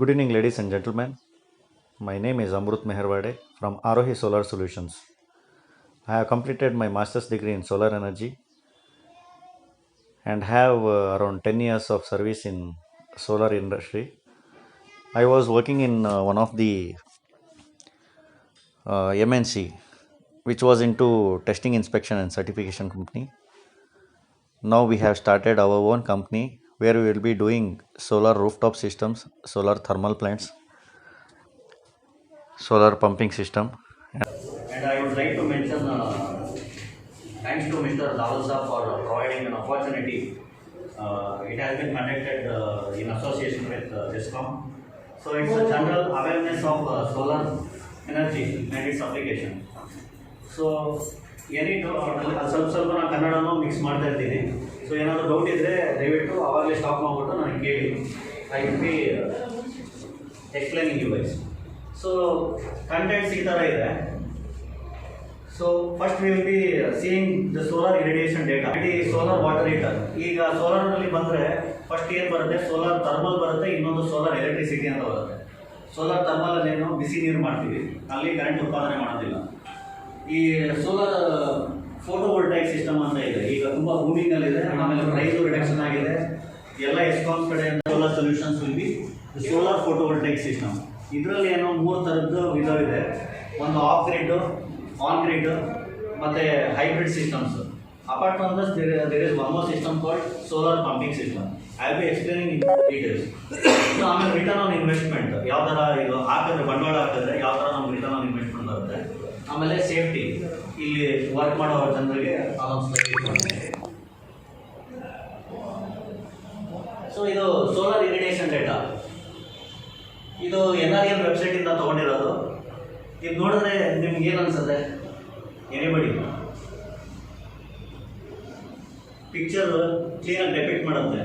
Good evening, ladies and gentlemen. My name is Amrut Meherwade from Arohi Solar Solutions. I have completed my master's degree in solar energy and have around 10 years of service in solar industry. I was working in one of the MNC, which was into testing, inspection, and certification company. Now we have started our own company where we will be doing solar rooftop systems, solar thermal plants, solar pumping system. And I would like to mention thanks to Mr. Dawal Saab for providing an opportunity. It has been conducted in association with DISCOM. So it's a general awareness of solar energy and its application. So ಏನೇ ಸ್ವಲ್ಪ ನಾನು ಕನ್ನಡನೂ mix ಮಾಡ್ತಾ ಇರ್ತೀನಿ. So ಏನಾದರೂ doubt ಇದ್ದರೆ ದಯವಿಟ್ಟು ಆವಾಗಲೇ stop ಮಾಡಿಬಿಟ್ಟು ನನಗೆ ಕೇಳಿ. I will be explaining you guys. So contents ಈ ಥರ ಇದೆ. So first we will be seeing the solar irradiation data. It is solar water heater. ಈಗ ಸೋಲಾರ್ನಲ್ಲಿ ಬಂದರೆ ಫಸ್ಟ್ ಏನು ಬರುತ್ತೆ, ಸೋಲಾರ್ ಥರ್ಮಲ್ ಬರುತ್ತೆ, ಇನ್ನೊಂದು ಸೋಲಾರ್ ಎಲೆಕ್ಟ್ರಿಸಿಟಿ ಅಂತ ಬರುತ್ತೆ. ಸೋಲಾರ್ ಥರ್ಮಲಲ್ಲಿ ಏನು ಬಿಸಿ ನೀರು ಮಾಡ್ತೀವಿ, ಅಲ್ಲಿ ಕರೆಂಟ್ ಉತ್ಪಾದನೆ ಮಾಡೋದಿಲ್ಲ. ಈ ಸೋಲಾರ್ ಫೋಟೋವೋಲ್ಟೈಕ್ ಸಿಸ್ಟಮ್ ಅಂತ ಇದೆ, ಈಗ ತುಂಬ ಬೂಮಿಂಗಲ್ಲಿದೆ, ಆಮೇಲೆ ಪ್ರೈಸ್ ರಿಡಕ್ಷನ್ ಆಗಿದೆ. ಎಲ್ಲ ಎಸ್ಕಾಮ್ಸ್ ಕಡೆಯಿಂದ solar solutions will be solar photovoltaic system. ಇದರಲ್ಲಿ ಏನೋ 3 ಥರದ್ದು ವಿಧವಿದೆ. ಒಂದು ಆಫ್ ಗ್ರಿಡ್, ಆನ್ ಗ್ರಿಡ್ ಮತ್ತು hybrid systems. Apart from this there is one more system called solar pumping system. I will be explaining in details. ಆಮೇಲೆ return on investment, ಯಾವ ಥರ ಇದು ಹಾಕಿದ್ರೆ, ಬಂಡವಾಳ ಹಾಕಿದ್ರೆ ಯಾವ ಥರ ನಮ್ಗೆ ರಿಟರ್ನ್ ಆನ್ ಇನ್ವೆಸ್ಟ್ಮೆಂಟ್ ಬರುತ್ತೆ. ಆಮೇಲೆ ಸೇಫ್ಟಿ, ಇಲ್ಲಿ ವರ್ಕ್ ಮಾಡೋ ಜನರಿಗೆ ಸೊ ಇದು ಸೋಲಾರ್ ಇರಿಗೇಷನ್ ಡೇಟಾ. ಇದು NREL ವೆಬ್ಸೈಟಿಂದ ತೊಗೊಂಡಿರೋದು. ಇದು ನೋಡಿದ್ರೆ ನಿಮ್ಗೆ ಏನು ಅನ್ಸುತ್ತೆ? ಎನಿಬಡಿ ಪಿಕ್ಚರ್ ಕ್ಲೀನಾಗಿ ಡೆಪಿಕ್ಟ್ ಮಾಡುತ್ತೆ.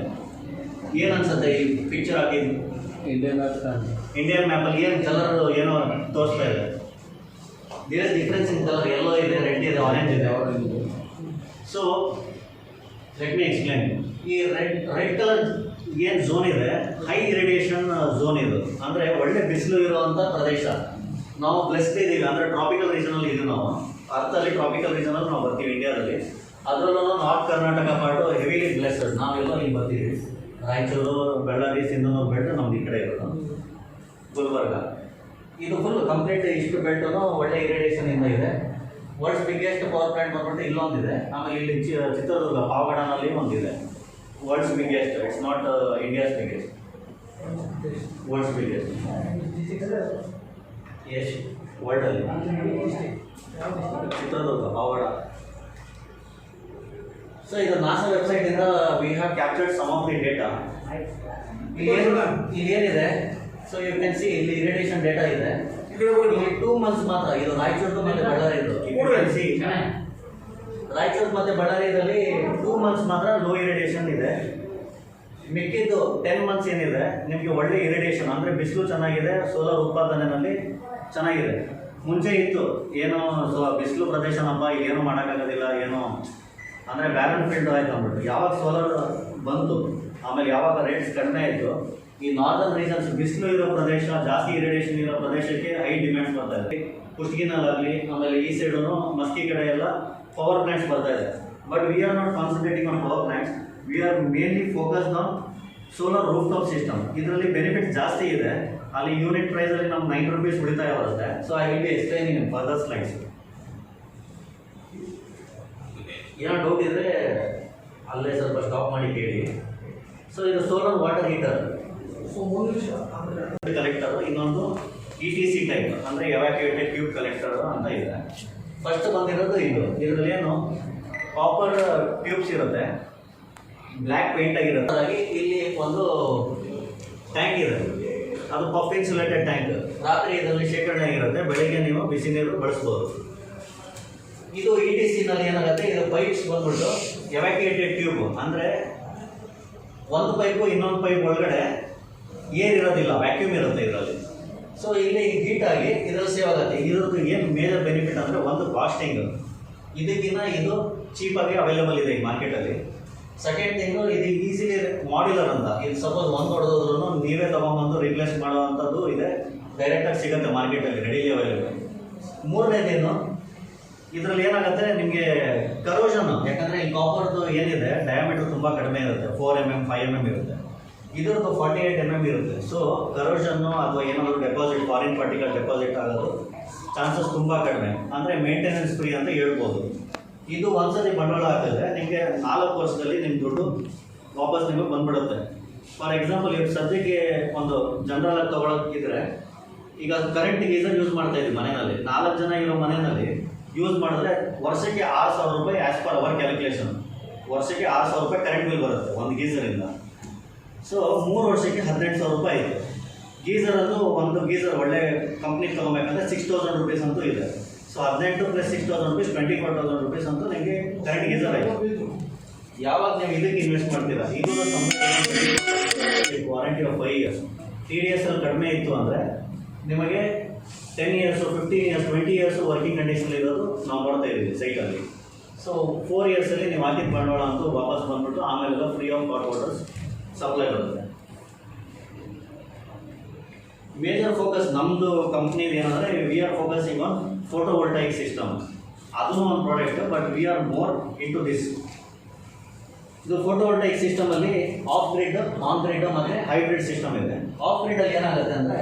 ಏನು ಅನ್ಸುತ್ತೆ ಈ ಪಿಕ್ಚರ್ ಹಾಕಿದ್ದು? ಇಂಡಿಯನ್ ಮ್ಯಾಪಲ್ಲಿ ಏನು ಕಲರ್ ಏನೋ ತೋರಿಸ್ತಾ ಇದೆ. There is difference in colour. Yellow ಇದೆ, ರೆಡ್ ಇದೆ, ಆರೆಂಜ್ ಇದೆ. So let me explain. ಈ ರೆಡ್ ಕಲರ್ ಏನು ಝೋನ್ ಇದೆ, ಹೈ ಇರಿಡೇಷನ್ ಝೋನ್ ಇದು. ಅಂದರೆ ಒಳ್ಳೆ ಬಿಸಿಲು ಇರುವಂಥ ಪ್ರದೇಶ. ನಾವು ಬ್ಲೆಸ್ಡ್ ಇದ್ದೀವಿ, ಅಂದರೆ ಟ್ರಾಪಿಕಲ್ ರೀಜನಲ್ಲಿ ಇದ್ದೀವಿ. ನಾವು ಅರ್ಥದಲ್ಲಿ ಟ್ರಾಪಿಕಲ್ ರೀಜನಲ್ಲಿ ನಾವು ಬರ್ತೀವಿ ಇಂಡಿಯಾದಲ್ಲಿ. ಅದರಲ್ಲೂ north Karnataka part heavily blessed. ನಾವೆಲ್ಲ ಇಲ್ಲಿ ಬರ್ತೀವಿ. ರಾಯಚೂರು, ಬಳ್ಳಾರಿ, ಸಿಂಧನೂರು ಬೆಲ್ಟ್ ನಮ್ದು ಈ ಕಡೆ ಇರೋದು. ಗುಲ್ಬರ್ಗ ಇದು ಫುಲ್ ಕಂಪ್ಲೀಟ್ ಇಷ್ಟು ಬೆಲ್ಟು ಒಳ್ಳೆ ಇರಿಡೇಷನಿಂದ ಇದೆ. ವರ್ಲ್ಡ್ಸ್ ಬಿಗ್ಗೆಸ್ಟ್ ಪವರ್ ಪ್ಲಾಂಟ್ ಬಂದ್ಬಿಟ್ಟು ಇಲ್ಲೊಂದಿದೆ. ಆಮೇಲೆ ಇಲ್ಲಿ ಚಿತ್ರದುರ್ಗ ಪಾವಗಡನಲ್ಲಿ ಒಂದಿದೆ. World's biggest, it's not India's biggest, world's biggest. Yes ವರ್ಲ್ಡಲ್ಲಿ ಚಿತ್ರದುರ್ಗ ಪಾವಗಡ. ಸೊ ಇದು ನಾಸಾ ವೆಬ್ಸೈಟಿಂದ we have captured some of the data. ಇಲ್ಲಿ ಏನಿದೆ, ಸೊ ಯು ಕ್ಯಾನ್ ಸಿ ಇಲ್ಲಿ ಇರಿಡೇಷನ್ ಡೇಟಾ ಇದೆ. ಇಲ್ಲಿ 2 ಮಂತ್ಸ್ ಮಾತ್ರ. ಇದು ರಾಯಚೂರು ಮತ್ತು ಬಳ್ಳಾರಿದು. ರಾಯಚೂರು ಮತ್ತು ಬಳ್ಳಾರಿಯಲ್ಲಿ 2 ಮಂತ್ಸ್ ಮಾತ್ರ ಲೋ ಇರಿಡೇಷನ್ ಇದೆ. ಮಿಕ್ಕಿದ್ದು 10 ಮಂತ್ಸ್ ಏನಿದೆ ನಿಮಗೆ ಒಳ್ಳೆ ಇರಿಡೇಷನ್, ಅಂದರೆ ಬಿಸಿಲು ಚೆನ್ನಾಗಿದೆ, ಸೋಲಾರ್ ಉತ್ಪಾದನೆಯಲ್ಲಿ ಚೆನ್ನಾಗಿದೆ. ಮುಂಚೆ ಇತ್ತು ಏನೋ ಬಿಸಿಲು ಪ್ರದೇಶನಪ್ಪ, ಏನೂ ಮಾಡೋಕ್ಕಾಗೋದಿಲ್ಲ, ಏನೋ ಅಂದರೆ ಬ್ಯಾಲೆನ್ಸ್ ಫೀಲ್ಡ್ ಆಯ್ತು ಅಂದ್ಬಿಟ್ಟು. ಯಾವಾಗ ಸೋಲಾರ್ ಬಂತು, ಆಮೇಲೆ ಯಾವಾಗ ರೇಟ್ಸ್ ಕಡಿಮೆ ಆಯಿತು, ಈ ನಾರ್ದರ್ನ್ ರೀಜನ್ಸ್ ಬಿಸಿಲು ಇರೋ ಪ್ರದೇಶ, ಜಾಸ್ತಿ ಇರಿಡೇಷನ್ ಇರೋ ಪ್ರದೇಶಕ್ಕೆ ಹೈ ಡಿಮ್ಯಾಂಡ್ಸ್ ಬರ್ತಾ ಇದೆ. ಕುಷ್ಟಗಿನಲ್ಲಾಗಲಿ, ಆಮೇಲೆ ಈ ಸೈಡು ಮಸ್ಕಿ ಕಡೆ ಎಲ್ಲ ಪವರ್ ಪ್ಲಾಂಟ್ಸ್ ಬರ್ತಾ ಇದೆ. But we are not concentrating on power plants. We are mainly focused on solar rooftop system. ಇದರಲ್ಲಿ ಬೆನಿಫಿಟ್ ಜಾಸ್ತಿ ಇದೆ. ಅಲ್ಲಿ ಯೂನಿಟ್ ಪ್ರೈಸಲ್ಲಿ ನಮ್ಗೆ 9 ರೂಪೀಸ್ ಉಳಿತಾಯ ಬರುತ್ತೆ. So I will be explaining in further slides. ಏನೋ ಡೌಟ್ ಇದ್ದರೆ ಅಲ್ಲೇ ಸ್ವಲ್ಪ ಸ್ಟಾಪ್ ಮಾಡಿ ಕೇಳಿ. ಸೊ ಇದು ಸೋಲಾರ್ ವಾಟರ್ ಹೀಟರ್ ಕಲೆಕ್ಟರು, ಇನ್ನೊಂದು ETC ಟೈಪ್, ಅಂದರೆ ಎವ್ಯಾಕ್ಯುಯೇಟೆಡ್ ಟ್ಯೂಬ್ ಕಲೆಕ್ಟರ್ ಅಂತ ಇದೆ. ಫಸ್ಟ್ ಬಂದಿರೋದು ಇದು. ಇದರಲ್ಲಿ ಏನು ಕಾಪರ್ ಟ್ಯೂಬ್ಸ್ ಇರುತ್ತೆ, ಬ್ಲ್ಯಾಕ್ ಪೇಂಟ್ ಆಗಿರುತ್ತೆ. ಹಾಗಾಗಿ ಇಲ್ಲಿ ಒಂದು ಟ್ಯಾಂಕ್ ಇದೆ, ಅದು ಪಫ್ ಇನ್ಸುಲೇಟೆಡ್ ಟ್ಯಾಂಕ್. ರಾತ್ರಿ ಇದರಲ್ಲಿ ಶೇಖರಣೆ ಆಗಿರುತ್ತೆ, ಬೆಳಗ್ಗೆ ನೀವು ಬಿಸಿ ನೀರು ಬಳಸ್ಬೋದು. ಇದು ETCನಲ್ಲಿ ಏನಾಗುತ್ತೆ, ಇದು ಪೈಪ್ಸ್ ಬಂದ್ಬಿಟ್ಟು ಎವ್ಯಾಕ್ಯುಯೇಟೆಡ್ ಟ್ಯೂಬ್, ಅಂದರೆ ಒಂದು ಪೈಪು ಇನ್ನೊಂದು ಪೈಪ್ ಒಳಗಡೆ ಏರ್ ಇರೋದಿಲ್ಲ, ವ್ಯಾಕ್ಯೂಮ್ ಇರುತ್ತೆ ಇದರಲ್ಲಿ. ಸೊ ಇಲ್ಲಿ ಹೀಟಾಗಿ ಇದರಲ್ಲಿ ಸೇವ್ ಆಗುತ್ತೆ. ಇದ್ರದ್ದು ಏನು ಮೇಜರ್ ಬೆನಿಫಿಟ್ ಅಂದರೆ ಒಂದು ಕಾಸ್ಟಿಂಗ್ ಇದಕ್ಕಿಂತ ಇದು ಚೀಪಾಗಿ ಅವೈಲೇಬಲ್ ಇದೆ ಈ ಮಾರ್ಕೆಟಲ್ಲಿ. ಸೆಕೆಂಡ್ ಥಿಂಗು, ಇದು ಈಸಿಲಿ ಮಾಡ್ಯುಲರ್ ಅಂತ. ಇದು ಸಪೋಸ್ ಒಂದು ಹೊಡೆದ್ರು ನೀವೇ ತೊಗೊಂಬಂದು ರಿಪ್ಲೇಸ್ ಮಾಡುವಂಥದ್ದು ಇದೆ, ಡೈರೆಕ್ಟಾಗಿ ಸಿಗುತ್ತೆ ಮಾರ್ಕೆಟಲ್ಲಿ ರೆಡಿಲಿ ಅವೈಲೇಬಲ್. ಮೂರನೇದೇನು, ಇದರಲ್ಲಿ ಏನಾಗುತ್ತೆ ನಿಮಗೆ ಕರೋಷನ್, ಯಾಕಂದರೆ ಈ ಕಾಪರ್ದು ಏನಿದೆ ಡಯಾಮೀಟರ್ ತುಂಬ ಕಡಿಮೆ ಇರುತ್ತೆ, 4 mm 5 mm ಇರುತ್ತೆ. ಇದ್ರದ್ದು 48 mm ಇರುತ್ತೆ. ಸೊ ಕರೋಷನ್ನು ಅಥವಾ ಏನಾದರೂ ಡೆಪಾಸಿಟ್, ಫಾರಿನ್ ಪಾರ್ಟಿಕಲ್ ಡೆಪಾಸಿಟ್ ಆಗೋದು ಚಾನ್ಸಸ್ ತುಂಬ ಕಡಿಮೆ, ಅಂದರೆ ಮೇಂಟೆನೆನ್ಸ್ ಫ್ರೀ ಅಂತ ಹೇಳ್ಬೋದು. ಇದು ಒಂದ್ಸತಿ ಬಂಡವಾಳ ಹಾಕಿದ್ರೆ ನಿಮಗೆ 4 ವರ್ಷದಲ್ಲಿ ನಿಮ್ಮ ದುಡ್ಡು ವಾಪಸ್ ನಿಮಗೆ ಬಂದ್ಬಿಡುತ್ತೆ. ಫಾರ್ ಎಕ್ಸಾಂಪಲ್, ಇವಾಗ ಸದ್ಯಕ್ಕೆ ಒಂದು ಜನರಲ್ ಆಗಿ ತೊಗೊಳಕ್ಕಿದ್ರೆ, ಈಗ ಕರೆಂಟ್ ಗೀಸರ್ ಯೂಸ್ ಮಾಡ್ತಾ ಇದ್ದೀವಿ ಮನೆಯಲ್ಲಿ, 4 ಜನ ಇರೋ ಮನೆಯಲ್ಲಿ ಯೂಸ್ ಮಾಡಿದ್ರೆ ವರ್ಷಕ್ಕೆ 6,000 ರೂಪಾಯಿ ಆ್ಯಸ್ ಪರ್ ಅವರ್ ಕ್ಯಾಲ್ಕುಲೇಷನ್. ವರ್ಷಕ್ಕೆ 6,000 ರೂಪಾಯಿ ಕರೆಂಟ್ ಬಿಲ್ ಬರುತ್ತೆ ಒಂದು ಗೀಸರಿಂದ. ಸೊ 3 ವರ್ಷಕ್ಕೆ 18,000 ರೂಪಾಯಿ ಇದೆ. ಗೀಸರಲ್ಲೂ ಒಂದು ಗೀಸರ್ ಒಳ್ಳೆ ಕಂಪ್ನಿಗೆ ತೊಗೊಬೇಕಂದ್ರೆ 6,000 ರುಪೀಸ್ ಅಂತೂ ಇದೆ. ಸೊ 18 + 6,000 ರುಪೀಸ್ 24,000 ರುಪೀಸ್ ಅಂತೂ ನಿಮಗೆ ಕರೆಂಟ್ ಗೀಸರ್ ಆಯಿತು. ಯಾವಾಗ ನೀವು ಇದಕ್ಕೆ ಇನ್ವೆಸ್ಟ್ ಮಾಡ್ತೀರಾ, ಇದು ವಾರಂಟಿ ಆಫ್ 5 years. TDS ಅಲ್ಲಿ ಕಡಿಮೆ ಇತ್ತು ಅಂದರೆ ನಿಮಗೆ 10 years, 15 years, 20 years working condition ಇರೋದು ನಾವು ನೋಡ್ತಾ ಇದ್ದೀವಿ ಸೈಟಲ್ಲಿ. ಸೊ 4 yearsಲ್ಲಿ ನೀವು ಹಾಕಿದ ಬಂಡವಾಳ ಅಂತೂ ವಾಪಸ್ ಬಂದ್ಬಿಟ್ಟು ಆಮೇಲೆಲ್ಲ free of hot water supply ಬರುತ್ತೆ. ಮೇಜರ್ ಫೋಕಸ್ ನಮ್ಮದು ಕಂಪ್ನಿದು ಏನಂದರೆ, we are focusing on photovoltaic system. ಅದೂ ಒಂದು product, but we are more into this. ಇದು ಫೋಟೋವೋಲ್ಟಾಯಿಕ್ ಸಿಸ್ಟಮಲ್ಲಿ ಆಫ್ ಗ್ರಿಡ್, ಆನ್ ಗ್ರಿಡ್ ಮತ್ತು ಹೈಬ್ರಿಡ್ ಸಿಸ್ಟಮ್ ಇದೆ. ಆಫ್ ಗ್ರಿಡಲ್ಲಿ ಏನಾಗುತ್ತೆ ಅಂದರೆ,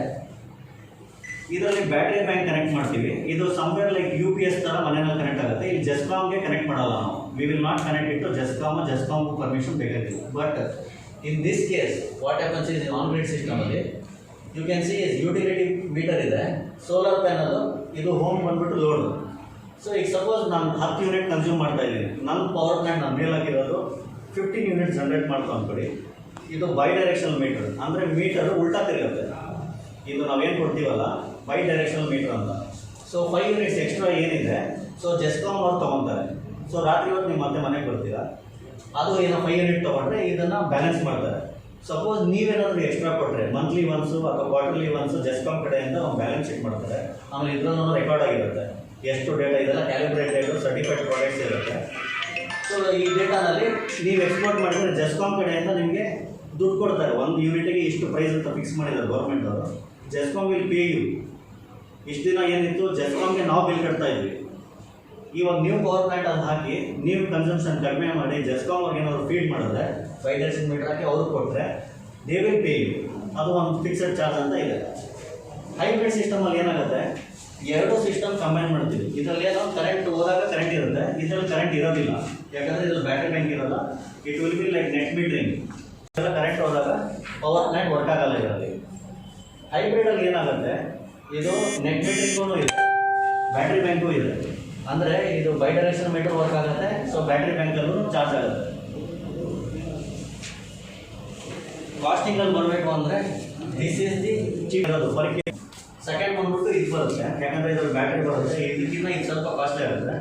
ಇದರಲ್ಲಿ ಬ್ಯಾಟ್ರಿ ಬ್ಯಾಂಕ್ ಕನೆಕ್ಟ್ ಮಾಡ್ತೀವಿ. ಇದು ಸಮ್ವೇರ್ ಲೈಕ್ UPS ಥರ ಮನೆಯಲ್ಲಿ ಕನೆಕ್ಟ್ ಆಗುತ್ತೆ. ಇಲ್ಲಿ ಜೆಸ್ಕಾಮ್ಗೆ ಕನೆಕ್ಟ್ ಮಾಡಲ್ಲ ನಾವು. We will not connect it to GESCOM permission ಬೇಕಾಗಿಲ್ಲ. But in this case what happens is on grid ಸಿಸ್ಟಮಲ್ಲಿ you can see is utility meter ಇದೆ, ಸೋಲಾರ್ ಪ್ಯಾನಲ್ಲು, ಇದು ಹೋಮ್ ಬಂದ್ಬಿಟ್ಟು ಲೋಡು. ಸೊ ಈಗ ಸಪೋಸ್ ನಾನು 10 ಯೂನಿಟ್ ಕನ್ಸ್ಯೂಮ್ ಮಾಡ್ತಾ ಇದ್ದೀನಿ, ನನ್ನ ಪವರ್ ಪ್ಲಾಂಟ್ ನನ್ನ ಮೇಲೆ ಹಾಕಿರೋದು 15 ಯೂನಿಟ್ ಜನ್ರೇಟ್ ಮಾಡ್ತಾ ಅಂದ್ಕೊಡಿ. ಇದು ಬೈ ಡೈರೆಕ್ಷನಲ್ ಮೀಟರ್, ಅಂದರೆ ಮೀಟರು ಉಲ್ಟಾ ತಿರುಗುತ್ತೆ. ಇದು ನಾವೇನು ಕೊಡ್ತೀವಲ್ಲ ಬೈ ಡೈರೆಕ್ಷನಲ್ ಮೀಟರ್ ಅಂತ. ಸೊ 5 ಯೂನಿಟ್ಸ್ ಎಕ್ಸ್ಟ್ರಾ ಏನಿದೆ, ಸೊ ಜೆಸ್ಕಾಮ್ ಅವ್ರು ತೊಗೊತಾರೆ. ಸೊ ರಾತ್ರಿ ಹೊತ್ತು ನೀವು ಮತ್ತೆ ಮನೆಗೆ ಬರ್ತೀರಾ, ಅದು ಏನೋ 5 ಯೂನಿಟ್ ತೊಗೊಂಡ್ರೆ ಇದನ್ನು ಬ್ಯಾಲೆನ್ಸ್ ಮಾಡ್ತಾರೆ. ಸಪೋಸ್ ನೀವೇನಾದರೂ ಎಕ್ಸ್ಟ್ರಾ ಕೊಟ್ಟರೆ ಮಂತ್ಲಿ ಒನ್ಸು ಅಥವಾ ಕ್ವಾರ್ಟರ್ಲಿ ಒನ್ಸು ಜೆಸ್ಕಾಮ್ ಕಡೆಯಿಂದ ಒಂದು ಬ್ಯಾಲೆನ್ಸ್ ಶೀಟ್ ಮಾಡ್ತಾರೆ. ಆಮೇಲೆ ಇದರಲ್ಲೂ ರೆಕಾರ್ಡ್ ಆಗಿರುತ್ತೆ, ಎಷ್ಟು ಡೇಟಾ ಇದೆಲ್ಲ ಕ್ಯಾಲಿಬ್ರೇಟೆಡ್ ಸರ್ಟಿಫೈಡ್ ಪ್ರಾಡಕ್ಟ್ಸ್ ಇರುತ್ತೆ. ಸೊ ಈ ಡೇಟಾನಲ್ಲಿ ನೀವು ಎಕ್ಸ್ಪೋರ್ಟ್ ಮಾಡಿದರೆ ಜೆಸ್ಕಾಮ್ ಕಡೆಯಿಂದ ನಿಮಗೆ ದುಡ್ಡು ಕೊಡ್ತಾರೆ. ಒಂದು ಯೂನಿಟಿಗೆ ಇಷ್ಟು ಪ್ರೈಸ್ ಅಂತ ಫಿಕ್ಸ್ ಮಾಡಿದ್ದಾರೆ ಗೌರ್ಮೆಂಟ್ ಅವರು. GESCOM will pay you. ಇಷ್ಟು ದಿನ ಏನಿತ್ತು, ಜೆಸ್ಕಾಮ್ಗೆ ನಾವು ಬಿಲ್ ಕಟ್ತಾ ಇದ್ವಿ. ಇವಾಗ ನೀವು ಪವರ್ ಪ್ಲಾಂಟ್ ಅಂತ ಹಾಕಿ ನೀವು ಕನ್ಸಂಪ್ಷನ್ ಕಡಿಮೆ ಮಾಡಿ ಜೆಸ್ಕಾಮ್ ಅವ್ರಿಗೆ ಏನಾದ್ರು ಫೀಡ್ ಮಾಡಿದ್ರೆ ಬೈ ಡೈರೆಕ್ಷನ್ ಮೀಟರ್ ಹಾಕಿ ಅವ್ರಿಗೆ ಕೊಟ್ಟರೆ ದೇ ವಿಲ್ ಪೇ ಯು. ಅದು ಒಂದು ಫಿಕ್ಸೆಡ್ ಚಾರ್ಜ್ ಅಂತ ಇದೆ. ಹೈಬ್ರಿಡ್ ಸಿಸ್ಟಮಲ್ಲಿ ಏನಾಗುತ್ತೆ, 2 ಸಿಸ್ಟಮ್ ಕಂಬೈನ್ ಮಾಡ್ತೀವಿ. ಇದರಲ್ಲಿ ಏನೋ ಕರೆಂಟ್ ಹೋದಾಗ ಕರೆಂಟ್ ಇರುತ್ತೆ, ಇದರಲ್ಲಿ ಕರೆಂಟ್ ಇರೋದಿಲ್ಲ. ಯಾಕಂದರೆ ಇದ್ರಲ್ಲಿ ಬ್ಯಾಟ್ರಿ ಬ್ಯಾಂಕ್ ಇರೋಲ್ಲ. It will be like net metering. ಇದೆಲ್ಲ ಕರೆಂಟ್ ಹೋದಾಗ ಪವರ್ ಪ್ಲಾಂಟ್ ವರ್ಕ್ ಆಗಲ್ಲ ಇದರಲ್ಲಿ. ಹೈಬ್ರಿಡಲ್ಲಿ ಏನಾಗುತ್ತೆ, ಇದು ನೆಟ್ ಮೀಟ್ರಿಂಗೂ ಇದೆ, ಬ್ಯಾಟ್ರಿ ಬ್ಯಾಂಕು ಇದೆ. ಅಂದರೆ ಇದು ಬೈ ಡೈರೆಕ್ಷನ್ ಮೀಟರ್ ವರ್ಕ್ ಆಗುತ್ತೆ. ಸೊ ಬ್ಯಾಟ್ರಿ ಬ್ಯಾಂಕಲ್ಲೂ ಚಾರ್ಜ್ ಆಗುತ್ತೆ. ಕಾಸ್ಟಿಂಗಲ್ಲಿ ಬರಬೇಕು ಅಂದರೆ ದಿಸ್ ಈಸ್ ದಿ ಚೀಪ್ ಇರೋದು ಫರ್ ಕೆ. ಸೆಕೆಂಡ್ ಬಂದ್ಬಿಟ್ಟು ಇದು ಬರುತ್ತೆ, ಯಾಕಂದರೆ ಇದ್ರಲ್ಲಿ ಬ್ಯಾಟ್ರಿ ಬರುತ್ತೆ. ಇದಕ್ಕಿಂತ ಇದು ಸ್ವಲ್ಪ ಕಾಸ್ಟ್ಲಿ ಆಗುತ್ತೆ.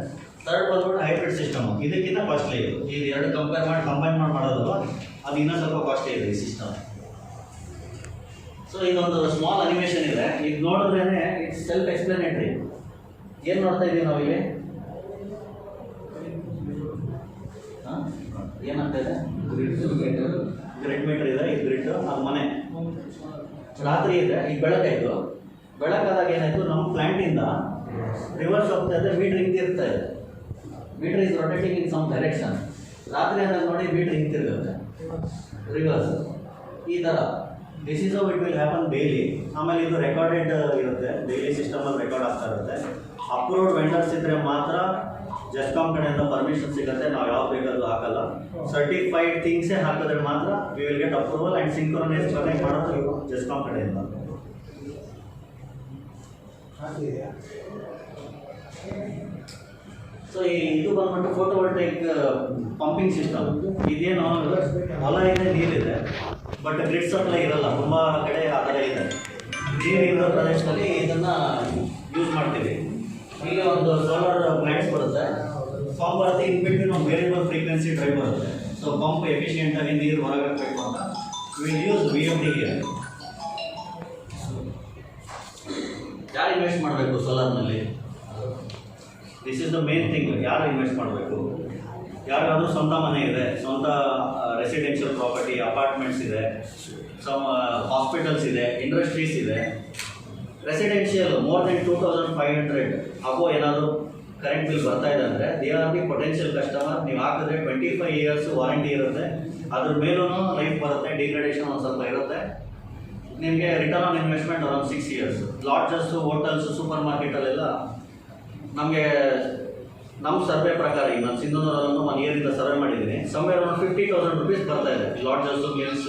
ಥರ್ಡ್ ಬಂದ್ಬಿಟ್ಟು ಹೈಬ್ರಿಡ್ ಸಿಸ್ಟಮ್, ಇದಕ್ಕಿಂತ ಕಾಸ್ಟ್ಲಿ ಇದು. ಇದು 2 ಕಂಬೈನ್ ಮಾಡಿ ಮಾಡೋದಲ್ವ, ಅದು ಇನ್ನೂ ಸ್ವಲ್ಪ ಕಾಸ್ಟ್ಲಿ ಇದೆ ಈ ಸಿಸ್ಟಮ್. ಸೊ ಇದೊಂದು ಸ್ಮಾಲ್ ಅನಿಮೇಷನ್ ಇದೆ, ಇದು ನೋಡಿದ್ರೇ ಇಟ್ಸ್ ಸೆಲ್ಫ್ ಎಕ್ಸ್ಪ್ಲನೇಟರಿ. ಏನು ನೋಡ್ತಾ ಇದ್ದೀವಿ ನಾವಿಲ್ಲಿ, ಏನಾಗ್ತಾ ಇದೆ, ಗ್ರಿಡ್ ಮೀಟರ್ ಇದೆ. ಈ ಗ್ರಿಡ್ ಅದು ಮನೆ, ರಾತ್ರಿ ಇದೆ, ಈಗ ಬೆಳಕಾಯಿತು. ಬೆಳಕಾದಾಗ ಏನಾಯಿತು, ನಮ್ಮ ಪ್ಲ್ಯಾಂಟಿಂದ ರಿವರ್ಸ್ ಹೋಗ್ತಾ ಇದೆ, ಮೀಟ್ರ್ ಹಿಂತಿರ್ತಾ ಇದೆ. Meter is rotating in some direction. ರಾತ್ರಿ ಅಂದಾಗ ನೋಡಿ ಮೀಟ್ರ್ ಹಿಂತಿರುತ್ತೆ ರಿವರ್ಸ್ ಈ ಥರ. This is how it will happen daily. ಆಮೇಲೆ ಇದು ರೆಕಾರ್ಡೆಡ್ ಇರುತ್ತೆ, ಡೈಲಿ ಸಿಸ್ಟಮಲ್ಲಿ ರೆಕಾರ್ಡ್ ಆಗ್ತಾ ಇರುತ್ತೆ. ಅಪ್ರೂವ್ಡ್ ವೆಂಡರ್ಸ್ ಇದ್ದರೆ ಮಾತ್ರ ಜೆಸ್ಕಾಮ್ ಕಡೆಯಿಂದ ಪರ್ಮಿಷನ್ ಸಿಗುತ್ತೆ. ನಾವು ಯಾವ ಬೇಕಾದ್ರೂ ಹಾಕಲ್ಲ. ಸರ್ಟಿಫೈಡ್ ಥಿಂಗ್ಸೇ ಹಾಕಿದ್ರೆ ಮಾತ್ರ we will get approval and synchronise connect ಮಾಡೋದು ಜೆಸ್ಕಾಮ್ ಕಡೆಯಿಂದ. ಸೊ ಇದು ಬಂದ್ಬಿಟ್ಟು ಫೋಟೋವೋಲ್ಟೈಕ್ ಪಂಪಿಂಗ್ ಸಿಸ್ಟಮ್. ಇದೇನು ಹೊಲ ಇದೆ, ನೀರಿದೆ, ಬಟ್ ಗ್ರಿಡ್ ಸಪ್ಲೈ ಇರಲ್ಲ. ತುಂಬ ಕಡೆ ಆ ಥರ ಇದೆ. ನೀರಿರೋ ಪ್ರದೇಶದಲ್ಲಿ ಇದನ್ನು ಯೂಸ್ ಮಾಡ್ತೀವಿ. ಈಗ ಒಂದು ಸೋಲಾರ್ ಪ್ಲ್ಯಾಂಟ್ಸ್ ಬರುತ್ತೆ, ಪಂಪ್ ಬರುತ್ತೆ, ಇನ್ ಬಿಟ್ವೀನ್ ಒಂದು ವೇರಿಯಬಲ್ ಫ್ರೀಕ್ವೆನ್ಸಿ ಡ್ರೈವ್ ಬರುತ್ತೆ. ಸೊ ಪಂಪ್ ಎಫಿಷಿಯೆಂಟಾಗಿ ನೀರು ಹೊರಗೆ ಹಾಕಬೇಕು ಅಂತ ವಿಲ್ ಯೂಸ್ VFD ಹಿಯರ್. ಯಾರು ಇನ್ವೆಸ್ಟ್ ಮಾಡಬೇಕು ಸೋಲಾರ್ನಲ್ಲಿ? This is the main thing. ಯಾರು ಇನ್ವೆಸ್ಟ್ ಮಾಡಬೇಕು? ಯಾರಿಗಾದ್ರೂ ಸ್ವಂತ ಮನೆ ಇದೆ, ಸ್ವಂತ ರೆಸಿಡೆನ್ಷಿಯಲ್ ಪ್ರಾಪರ್ಟಿ, ಅಪಾರ್ಟ್ಮೆಂಟ್ಸ್ ಇದೆ, ಸಮ್ ಹಾಸ್ಪಿಟಲ್ಸ್ ಇದೆ, ಇಂಡಸ್ಟ್ರೀಸ್ ಇದೆ, ರೆಸಿಡೆನ್ಷಿಯಲ್ ಮೋರ್ ದೆನ್ 2500 ಅಬೋ ಏನಾದರೂ ಕರೆಂಟ್ ಬಿಲ್ ಬರ್ತಾ ಇದೆ ಅಂದರೆ they are the potential customer. ನೀವು ಹಾಕಿದ್ರೆ 25 years ವಾರಂಟಿ ಇರುತ್ತೆ, ಅದ್ರ ಮೇಲೂ ಲೈಫ್ ಬರುತ್ತೆ, ಡಿಗ್ರೇಡೇಷನ್ ಒಂದು ಸ್ವಲ್ಪ ಇರುತ್ತೆ. ನಿಮಗೆ return on investment around 6 years. Lodges, hotels, super ಮಾರ್ಕೆಟಲ್ಲೆಲ್ಲ ನಮಗೆ ನಮ್ಮ ಸರ್ವೆ ಪ್ರಕಾರ, ಈಗ ನಾನು ಸಿಂಧನೂರಲ್ಲೂ 1 year ಸರ್ವೆ ಮಾಡಿದ್ದೀನಿ, ಸಮ್ವೇರ್ ಅರೌಂಡ್ 50,000 rupees ಬರ್ತಾ ಇದೆ ಲಾಡ್ಜಸ್ಸು, ಮಿಲ್ಸ್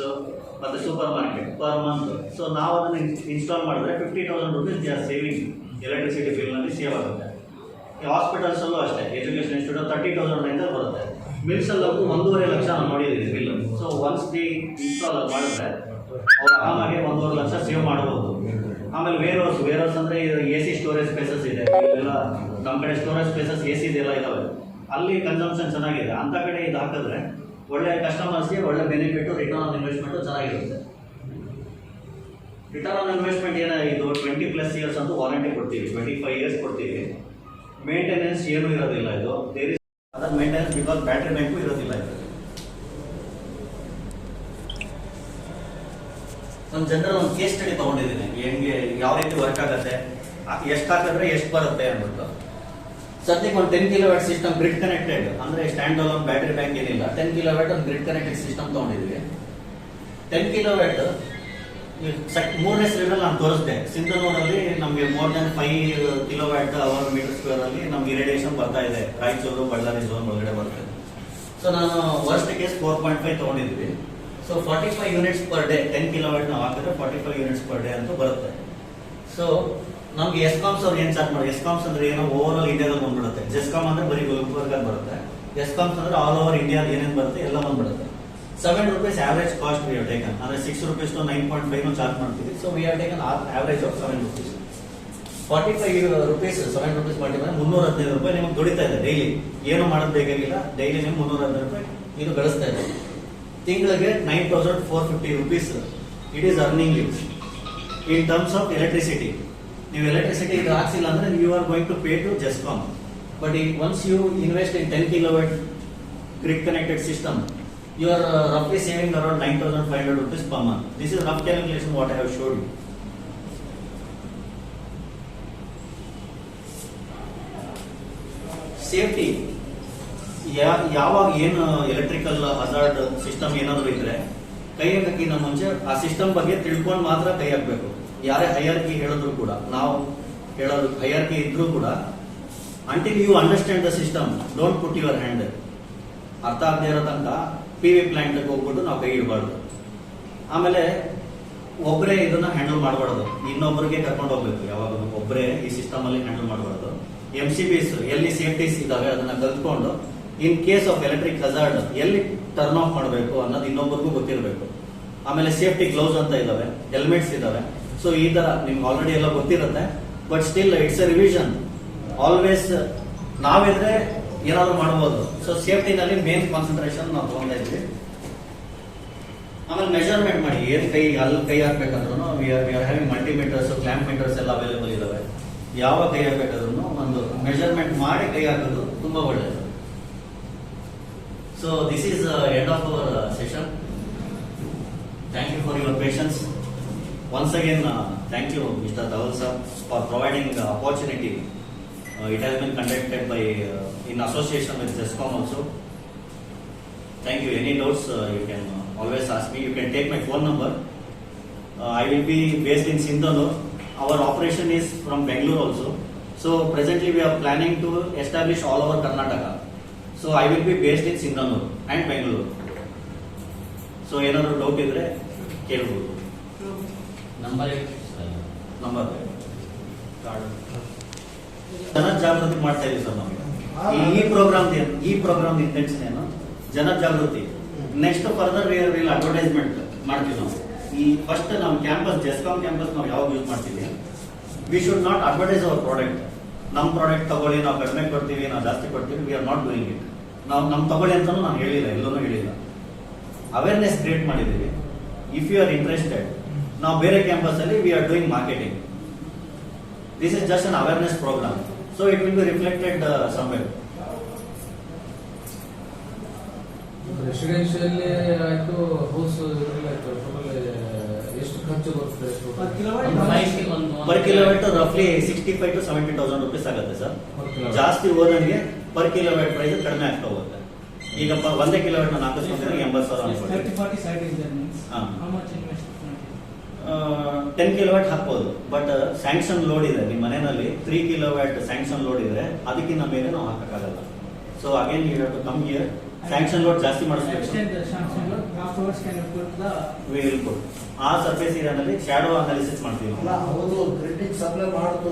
ಮತ್ತು super market per month. So ನಾವು ಅದನ್ನು ಇನ್ಸ್ಟಾಲ್ ಮಾಡಿದ್ರೆ 50,000 rupees they are saving, electricity ಬಿಲ್ನಲ್ಲಿ ಸೇವ್ ಆಗುತ್ತೆ. ಈ ಹಾಸ್ಪಿಟಲ್ಸಲ್ಲೂ ಅಷ್ಟೇ, ಎಜುಕೇಷನ್ ಇನ್ಸ್ಟಿಟ್ಯೂಟ್ 30,000 ರಿಂದ ಬರುತ್ತೆ. ಮಿಲ್ಸಲ್ಲೂ 1.5 ಲಕ್ಷ ನಾನು ನೋಡಿದ್ದೀನಿ bill. So once the install ಮಾಡಿದ್ರೆ ಅವ್ರು ಆರಾಮಾಗಿ 1.5 ಲಕ್ಷ ಸೇವ್ ಮಾಡ್ಬೋದು. ಆಮೇಲೆ ವೇರ್ ಹೌಸ್ ಅಂದರೆ AC ಸ್ಟೋರೇಜ್ ಸ್ಪೇಸಸ್ ಇದೆ, ಇಲ್ಲೆಲ್ಲ ನಮ್ಮ ಕಡೆ ಸ್ಟೋರೇಜ್ ಸ್ಪೇಸಸ್ AC ಇದೆಲ್ಲ ಇದ್ದಾವೆ, ಅಲ್ಲಿ ಕನ್ಸಂಪ್ಷನ್ ಚೆನ್ನಾಗಿದೆ. ಅಂಥ ಕಡೆ ಇದು ಹಾಕಿದ್ರೆ ಒಳ್ಳೆ ಕಸ್ಟಮರ್ಸ್ಗೆ ಒಳ್ಳೆ ಬೆನಿಫಿಟ್ಟು, ರಿಟರ್ನ್ ಆನ್ ಇನ್ವೆಸ್ಟ್ಮೆಂಟು ಚೆನ್ನಾಗಿರುತ್ತೆ. ರಿಟರ್ನ್ ಆನ್ ಇನ್ವೆಸ್ಟ್ಮೆಂಟ್ ಏನಾಗಿದ್ದು 20+ years ಅಂತೂ ವಾರಂಟಿ ಕೊಡ್ತೀವಿ, 25 years ಕೊಡ್ತೀವಿ. ಮೇಂಟೆನೆನ್ಸ್ ಏನೂ ಇರೋದಿಲ್ಲ ಇದು, there is other maintenance because battery bank ಇರೋದಿಲ್ಲ ಇದು. ಒಂದು ಜನರಲ್ ಒಂದು ಕೇಸ್ ಸ್ಟಡಿ ತೊಗೊಂಡಿದ್ದೀನಿ, ಹೆಂಗೆ ಯಾವ ರೀತಿ ವರ್ಕ್ ಆಗುತ್ತೆ, ಎಷ್ಟು ಹಾಕಿದ್ರೆ ಎಷ್ಟು ಬರುತ್ತೆ ಅಂದ್ಬಿಟ್ಟು. ಸದ್ಯಕ್ಕೆ ಒಂದು 10 kW ಸಿಸ್ಟಮ್ ಗ್ರಿಡ್ ಕನೆಕ್ಟೆಡ್, ಅಂದರೆ ಸ್ಟ್ಯಾಂಡ್ ಅಲೋನ್ ಬ್ಯಾಟ್ರಿ ಬ್ಯಾಂಕ್ ಏನಿಲ್ಲ, 10 kW ಒಂದು ಗ್ರಿಡ್ ಕನೆಕ್ಟೆಡ್ ಸಿಸ್ಟಮ್ ತೊಗೊಂಡಿದ್ವಿ. 10 kW ಮೂರನೇ ಸ್ಲೈಡಲ್ಲಿ ನಾನು ತೋರಿಸಿದೆ, ಸಿಂಧನೂರಲ್ಲಿ ನಮಗೆ ಮೋರ್ ದೆನ್ 5 kWh/m² ಅಲ್ಲಿ ನಮ್ಗೆ ಇರಿಡೇಷನ್ ಬರ್ತಾ ಇದೆ, ರಾಯಚೂರು ಬಳ್ಳಾರಿ ಝೋನ್ ಒಳಗಡೆ ಬರ್ತದೆ. ಸೊ ನಾನು ವರ್ಸ್ಟ್ ಕೇಸ್ 4.5 ತೊಗೊಂಡಿದ್ವಿ. So 45 units per day, 10 kW ನಾವು ಹಾಕಿದ್ರೆ 45 units per day ಅಂತೂ ಬರುತ್ತೆ. ಸೊ ನಮ್ಗೆ ಎಸ್ಕಾಮ್ಸ್ ಅವ್ರು ಏನು ಚಾರ್ಜ್ ಮಾಡಿ, ಎಸ್ಕಾಮ್ಸ್ ಅಂದ್ರೆ ಏನೋ ಓವರ್ ಆಲ್ ಇಂಡಿಯಾದಲ್ಲಿ ಬಂದ್ಬಿಡುತ್ತೆ. ಜೆಸ್ಕಾಮ್ ಅಂದ್ರೆ ಬರೀ ಗುಲ್ಬರ್ಗ ಬರುತ್ತೆ, ಎಸ್ಕಾಮ್ಸ್ ಅಂದ್ರೆ ಆಲ್ ಓವರ್ ಇಂಡಿಯಾ ಏನೇನು ಬರುತ್ತೆ ಎಲ್ಲ ಬಂದ್ಬಿಡುತ್ತೆ. 7 rupees average cost we have taken, ಅಂದರೆ 6 rupees to 9.5 ಚಾರ್ಜ್ ಮಾಡ್ತೀವಿ. So we have taken average of 7 rupees. 45 rupees 7 rupees ಮಾಡಿದ್ರೆ 315 ರೂಪಾಯಿ ನಿಮಗೆ ದುಡಿತಾ ಇದೆ ಡೈಲಿ. ಏನು ಮಾಡೋದು ಬೇಕಾಗಿಲ್ಲ, ಡೈಲಿ ನಿಮ್ಗೆ 315 ರೂಪಾಯಿ ಇದು ಗಳಿಸ್ತಾ ಇದೆ. ತಿಂಗಳಿಗೆ 9,450 rupees it is earning you in terms of electricity. ನೀವು ಎಲೆಕ್ಟ್ರಿಸಿಟಿ ಇದು ಹಾಕ್ಸಿಲ್ಲ ಅಂದ್ರೆ you are going to pay to GESCOM. But once you invest in 10 kW grid connected system, you are roughly saving around 9,500 rupees per month. This is rough calculation what I have showed you. Safety, ಯಾವಾಗ ಏನು electrical hazard system ಏನಾದರೂ ಇದ್ರೆ ಕೈ ಹಾಕಿನ ಮುಂಚೆ ಆ system ಬಗ್ಗೆ ತಿಳ್ಕೊಂಡು ಮಾತ್ರ ಕೈ ಹಾಕಬೇಕು. ಯಾರೇ ಹೈಯರ್ಕಿ ಹೇಳಿದ್ರು ಕೂಡ, ನಾವು ಹೇಳೋದು ಹೈಯರ್ಕಿ ಇದ್ರೂ ಕೂಡ, until you understand the system don't put your hand. ಅರ್ಥ ಆಗದೆ ಇರೋ ತನಕ PV ಪ್ಲಾಂಟ್ಗೆ ಹೋಗ್ಬಿಟ್ಟು ನಾವು ಕೈ ಇಡಬಾರ್ದು. ಆಮೇಲೆ ಒಬ್ಬರೇ ಇದನ್ನ ಹ್ಯಾಂಡಲ್ ಮಾಡಬಾರ್ದು, ಇನ್ನೊಬ್ಬರಿಗೆ ಕರ್ಕೊಂಡು ಹೋಗ್ಬೇಕು. ಯಾವಾಗ ಒಬ್ಬರೇ ಈ ಸಿಸ್ಟಮ್ ಅಲ್ಲಿ ಹ್ಯಾಂಡಲ್ ಮಾಡಬಾರ್ದು. MCBs ಎಲ್ಲಿ ಸೇಫ್ಟೀಸ್ ಇದಾವೆ ಅದನ್ನ ಕಲ್ತ್ಕೊಂಡು in case of electric hazard ಎಲ್ಲಿ ಟರ್ನ್ ಆಫ್ ಮಾಡಬೇಕು ಅನ್ನೋದು ಇನ್ನೊಬ್ಬರಿಗೂ ಗೊತ್ತಿರಬೇಕು. ಆಮೇಲೆ ಸೇಫ್ಟಿ ಗ್ಲೌಸ್ ಅಂತ ಇದಾವೆ, ಹೆಲ್ಮೆಟ್ಸ್ ಇದಾವೆ. ಸೊ ಈ ತರ ನಿಮ್ಗೆ ಆಲ್ರೆಡಿ ಎಲ್ಲ ಗೊತ್ತಿರುತ್ತೆ, but still it's a revision. Always ನಾವಿದ್ರೆ ಏನಾದ್ರು ಮಾಡಬಹುದು. ಸೊ ಸೇಫ್ಟಿನಲ್ಲಿ ಮೇನ್ ಕಾನ್ಸಂಟ್ರೇಷನ್ ನಾವು ತಗೊಂಡ ಇದ್ವಿ. ಆಮೇಲೆ ಮೆಜರ್ಮೆಂಟ್ ಮಾಡಿ, ಏನ್ ಕೈ ಅಲ್ಲಿ ಕೈ ಹಾಕ್ಬೇಕಂದ್ರೂ we are having multimeters, clamp meters ಎಲ್ಲ ಅವೈಲೇಬಲ್ ಇದಾವೆ. ಯಾವ ಕೈ ಹಾಕ್ಬೇಕಾದ್ರೂ ಒಂದು ಮೆಜರ್ಮೆಂಟ್ ಮಾಡಿ ಕೈ ಹಾಕೋದು ತುಂಬಾ ಒಳ್ಳೆಯದು. So this is end of our session. Thank you for your patience. Once again, thank you, Mr. Dawal sir, for providing the opportunity. It has been conducted by in association with Zescom also. Thank you. Any doubts you can always ask me. You can take my phone number. I will be based in Sindhanur. Our operation is from Bangalore also. So presently we are planning to establish all over Karnataka. So I will be based in Sindhanur and Bangalore. So ಏನಾದರೂ doubt ಇದ್ರೆ ಕೇಳ್ಬೋದು. Number ಜನಜಾಗೃತಿ ಮಾಡ್ತಾ ಇದೀವಿ sir ನಮಗೆ. ಈ program intention ಏನು, ಜನಜಾಗೃತಿ. ನೆಕ್ಸ್ಟ್ ಫರ್ದರ್ ವಿಲ್ ಅಡ್ವರ್ಟೈಸ್ಮೆಂಟ್ ಮಾಡ್ತೀವಿ ನಾವು. ಈ ಫಸ್ಟ್ ನಮ್ಮ ಕ್ಯಾಂಪಸ್, ಜೆಸ್ಕಾಮ್ ಕ್ಯಾಂಪಸ್ ನಾವು ಯಾವಾಗ ಯೂಸ್ ಮಾಡ್ತೀವಿ, we should not advertise our product. ನಮ್ಮ ಪ್ರಾಡಕ್ಟ್ ತಗೊಳ್ಳಿ, ನಾವು ಕಡಿಮೆ ಕೊಡ್ತೀವಿ, ನಾವು ಜಾಸ್ತಿ ಕೊಡ್ತೀವಿ, we are not doing it. ನಾವು ನಮ್ಮ ತಗೊಳ್ಳಿ ಅಂತಾನು ನಾನು ಹೇಳಿಲ್ಲ, ಎಲ್ಲೂ ಹೇಳಿಲ್ಲ. ಅವೇರ್ನೆಸ್ ಕ್ರಿಯೇಟ್ ಮಾಡಿದ್ದೀವಿ. ಇಫ್ ಯು ಆರ್ ಇಂಟ್ರೆಸ್ಟೆಡ್, ನಾವು ಬೇರೆ ಕ್ಯಾಂಪಸ್ ಅಲ್ಲಿ we are doing marketing. This is just an awareness programme, so it will be reflected somewhere. Residential ಆಯ್ತು, ಹೌಸ್ ಆಯ್ತು, ಟೋಟಲ್ ಎಷ್ಟು ಖರ್ಚು ಬರ್ತದೆ? ಪರ್ ಕಿಲೋಮೀಟರ್ ರಫ್ಲಿ 65 to 70,000 rupees ಆಗುತ್ತೆ ಸರ್. ಜಾಸ್ತಿ ಹೋದಂಗೆ ಪರ್ ಕಿಲೋಮೀಟರ್ ಪ್ರೈಸ್ ಕಡಿಮೆ ಆಗ್ತಾ ಹೋಗುತ್ತೆ. ಈಗ ಒಂದೇ ಕಿಲೋಮೀಟರ್ ನಾನು ಹಾಕಿಸ್ಕೊಂಡ್ರೆ 80,000 ಅನ್ಕೊಳ್ಳಿ. 10 ಕಿಲೋವ್ಯಾಟ್ ಹಾಕ್ಬೋದು, ಬಟ್ ಸ್ಯಾಂಕ್ಷನ್ ಲೋಡ್ ಇದೆ ನಿಮ್ಮ ಮನೆಯಲ್ಲಿ 3 ಕಿಲೋವ್ಯಾಟ್ ಸ್ಯಾಂಕ್ಷನ್ ಲೋಡ್ ಇದ್ರೆ ಅದಕ್ಕಿಂತ ಮೇಲೆ ನಾವು ಹಾಕಕ್ಕಾಗಲ್ಲ. So again you have to come here. Sanction load ಜಾಸ್ತಿ ಮಾಡಿಸ್ಬೇಕು. ಆ ಸರ್ಫೇಸ್ ಏರಿಯಾದಲ್ಲಿ ಶಾಡೋ ಅನಾಲಿಸಿಸ್ ಮಾಡ್ತೀವಿ. ಸಪ್ಲೈ ಮಾಡ್ತು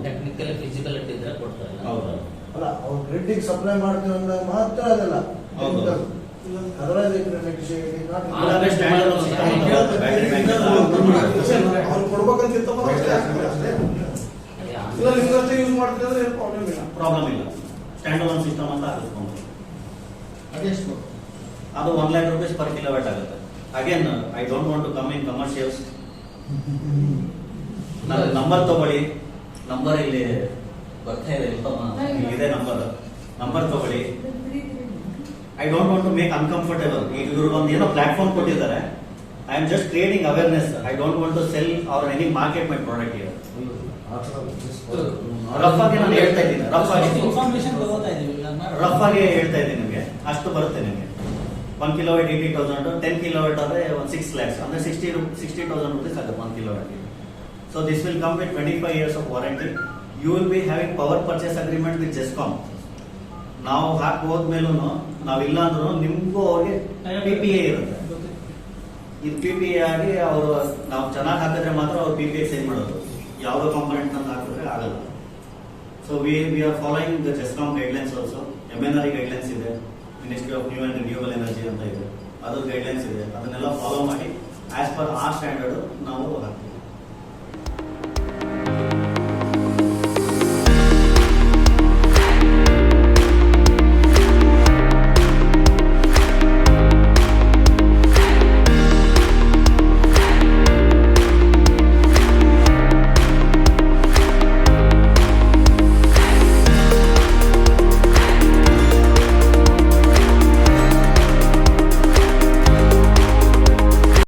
ಟೆಕ್ನಿಕಲ್ ಫಿಸಿಕಲಿಟಿ ಇದ್ರೆ ಕೊಡ್ತಾರೆ. ಹೌದು. ಅಲ್ಲ, ಅವ್ರು ಗ್ರಿಡ್ಡಿಗೆ ಸಪ್ಲೈ ಮಾಡ್ತೀವಿ ಅಂದಾಗ ಮಾತ್ರ ಅದಲ್ಲ. ಹೌದು. ಅವ್ರು ಕೊಡ್ಬೇಕಂತ ಯೂಸ್ ಮಾಡ್ತಿದ್ರೆ ಪ್ರಾಬ್ಲಮ್ ಇಲ್ಲ. ಪ್ರಾಬ್ಲಮ್ ಇಲ್ಲ. ಸ್ಟ್ಯಾಂಡ್ ಅಲೋನ್ ಸಿಸ್ಟಮ್ ಅಂತ ಹಾಕಿಸ್ಕೊಂಡು ಅದೆಷ್ಟು? ಅದು 1 lakh rupees ಪರ್ ಕಿಲೋವ್ಯಾಟ್ ಆಗುತ್ತೆ. Again I don't want to come in commercials. ನನ್ನ ನಂಬರ್ ತಗೊಳ್ಳಿ. ನಂಬರ್ ಇಲ್ಲಿ ಬರ್ತಾ ಇದೆ, ಇದೆ ನಂಬರ್ ತಗೊಳ್ಳಿ. I don't want to make uncomfortable. ಈಗ ಇವರು ಒಂದು ಏನೋ ಪ್ಲಾಟ್ಫಾರ್ಮ್ ಕೊಟ್ಟಿದ್ದಾರೆ. I am just creating awareness. I don't want to sell or any market my product here. Rough ಆಗಿ ನಾನು ಹೇಳ್ತಾ ಇದ್ದೀನಿ, ರಫ್ ಆಗಿ ಹೇಳ್ತಾ ಇದ್ದೀನಿ ನಿಮಗೆ. ಅಷ್ಟು ಬರುತ್ತೆ ನಿಮಗೆ. 1 kilowatt 80,000, 10 kilowatt ಆದರೆ ಒಂದು 6 lakhs ಅಂದ್ರೆ 60,000 rupees ಆಗುತ್ತೆ 1 kilowatt. So this will come with 25 years of warranty. You will be having power purchase agreement with JESCOM. ನಾವು ಹಾಕಿ ಹೋದ್ಮೇಲೂ ನಾವಿಲ್ಲ ಅಂದ್ರೂ ನಿಮ್ಗೂ ಅವ್ರಿಗೆ PPA ಇರುತ್ತೆ. ಇದು PPA ಆಗಿ ಅವರು ನಾವು ಚೆನ್ನಾಗಿ ಹಾಕಿದ್ರೆ ಮಾತ್ರ ಅವ್ರು PPA ಸೈನ್ ಮಾಡೋದು. ಯಾವುದೋ ಕಾಂಪೊನೆಂಟ್ ಅಂತ ಹಾಕಿದ್ರೆ ಆಗಲ್ಲ. So we are following the JESCOM guidelines also. MNRE guidelines ಇದೆ, ministry of new and renewable energy ಅಂತ ಇದೆ, ಅದ್ರ ಗೈಡ್ಲೈನ್ಸ್ ಇದೆ. ಅದನ್ನೆಲ್ಲ ಫಾಲೋ ಮಾಡಿ ಆಸ್ ಪರ್ ಆ ಸ್ಟ್ಯಾಂಡರ್ಡ್ ನಾವು ಹಾಕ್ತೀವಿ.